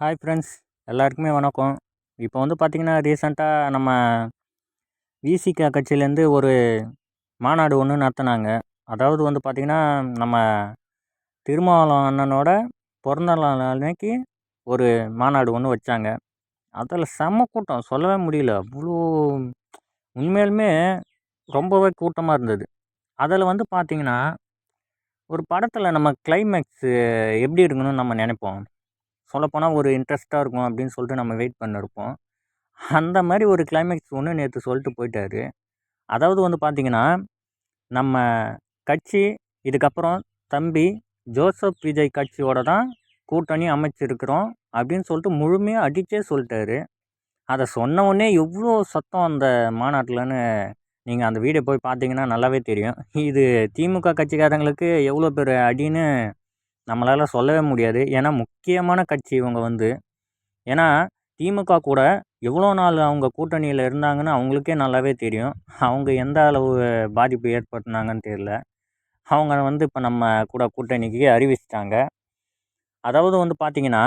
Hi friends, எல்லாருக்குமே வணக்கம். இப்போ வந்து பார்த்திங்கன்னா, ரீசெண்டாக நம்ம விசிக கட்சியிலேருந்து ஒரு மாநாடு ஒன்று நடத்துனாங்க. அதாவது வந்து பார்த்திங்கன்னா, நம்ம திருமாவளவன் அண்ணனோட பிறந்த நாள் அன்னைக்கு ஒரு மாநாடு ஒன்று வச்சாங்க. அதில் செம்ம கூட்டம், சொல்லவே முடியல. அவ்வளோ உண்மையாலுமே ரொம்பவே கூட்டமாக இருந்தது. அதில் வந்து பார்த்திங்கன்னா, ஒரு படத்தில் நம்ம கிளைமேக்ஸு எப்படி இருக்கணும்னு நம்ம நினைப்போம். சொல்லப்போனால் ஒரு இன்ட்ரெஸ்ட்டாக இருக்கும் அப்படின்னு சொல்லிட்டு நம்ம வெயிட் பண்ணிருப்போம். அந்த மாரி ஒரு கிளைமேக்ஸ் ஒன்று நேத்து சொல்லிட்டு போயிட்டாரு. அதாவது வந்து பார்த்தீங்கன்னா, நம்ம கட்சி இதுக்கப்புறம் தம்பி ஜோசப் விஜய் கட்சியோட தான் கூட்டணி அமைச்சிருக்கிறோம் அப்படின்னு சொல்லிட்டு முழுமையா அடிச்சே சொல்ட்டாரு. அத சொன்ன உடனே எவ்வளோ சத்தம் அந்த மாநாட்டுலன்னு நீங்க அந்த வீடியோ போய் பார்த்தீங்கன்னா நல்லாவே தெரியும். இது திமுக கட்சிக்காரங்களுக்கு எவ்வளோ பெரிய அடின்னு நம்மளால சொல்லவே முடியாது. ஏன்னா முக்கியமான கட்சி இவங்க வந்து. ஏன்னா திமுக கூட எவ்வளோ நாள் அவங்க கூட்டணியில இருந்தாங்கன்னு அவங்களுக்கே நல்லாவே தெரியும். அவங்க எந்த அளவு பாதிப்பு ஏற்படுத்துனாங்கன்னு தெரியல. அவங்க வந்து இப்போ நம்ம கூட கூட்டணிக்கு அறிவிச்சுட்டாங்க. அதாவது வந்து பார்த்தீங்கன்னா,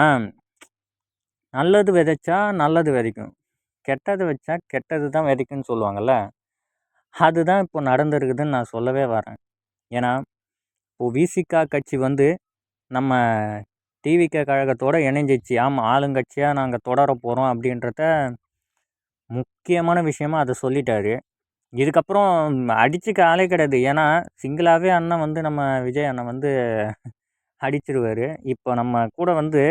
நல்லது விதைச்சா நல்லது விதைக்கும். கெட்டது வச்சா கெட்டது தான் விதைக்கும்னு சொல்லுவாங்கல்ல. அதுதான் இப்போ நடந்திருக்குதுன்னு நான் சொல்லவே வரேன். ஏன்னா, இப்போ விசிக கட்சி வந்து நம்ம டிவிகே கழகத்தோட இணைஞ்சிச்சு. ஆமா, ஆளுங்கட்சியா நாங்க தொடரப் போறோம் அப்படின்றத முக்கியமான விஷயமா அத சொல்லிட்டாரு. இதுக்கப்புறம் அடிச்சுக்க ஆளே கிடையாது. ஏன்னா, சிங்கிளாவே அண்ணன் வந்து நம்ம விஜய் அண்ணன் வந்து அடிச்சுருவாரு. இப்போ நம்ம கூட வந்து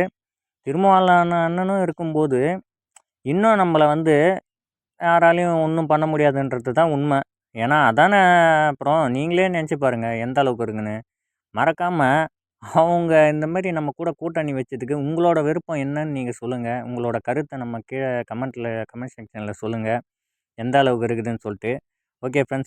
திருமாவளவன் அண்ணனும் இருக்கும்போது, இன்னும் நம்மள வந்து யாராலயும் ஒண்ணும் பண்ண முடியாதுன்றது தான் உண்ம. ஏன்னா, அதானே அப்புறம் நீங்களே நெனச்சு பாருங்க, எந்த அளவுக்கு இருக்குன்னு. மறக்காம அவங்க இந்த மாரி நம்ம கூட கூட்டணி வச்சதுக்கு உங்களோட விருப்பம் என்னன்னு நீங்க சொல்லுங்க. உங்களோட கருத்த நம்ம கீழ கமெண்ட் செக்ஷன்ல சொல்லுங்க. எந்த அளவுக்கு இருக்குதுன்னு சொல்ட்டு. Okay friends.